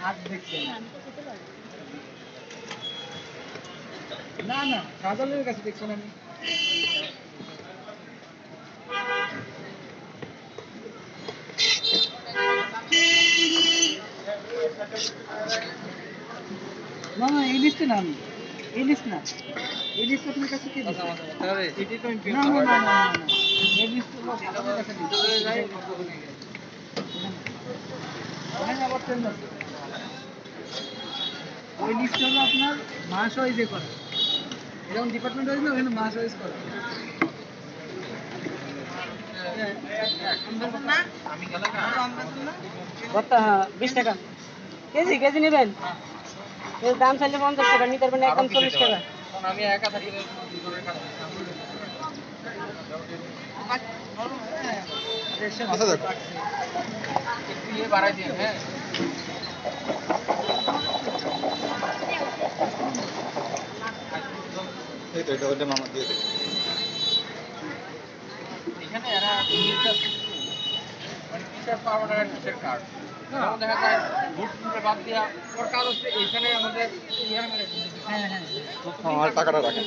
আজ দেখছেন না না কাজলের কাছে দেখছেন আমি না না ইলিশ তো না আমি ইলিশ না ইলিশ তো আপনার কাছে কি দিচ্ছে না না না না না ইলিশ তো আপনার কাছে দিচ্ছে আবার ট্রেন আছে ওই লিস্ট হলো আপনার মাস ওয়াইজে করে যেমন ডিপার্টমেন্ট ওয়াইজ না ওখানে মাস ওয়াইজ করে ভর্তা 20 টাকা কেজি কেজি নেবেন এর দাম চাইলে 50 টাকা নিতে পারবেন একদম 40 টাকা আমি একা থাকি আচ্ছা দেখো একটু ইয়ে বাড়াই দিন হ্যাঁ এই তো এটা ওটা মামা দিয়ে দে এখানে এরা মানে টিচার পাওয়ার একটা টিচার কার্ড যেমন দেখা যায় ভোট বাদ দিয়া ওর কাজ হচ্ছে এইখানে আমাদের হ্যাঁ হ্যাঁ আমার টাকাটা রাখেন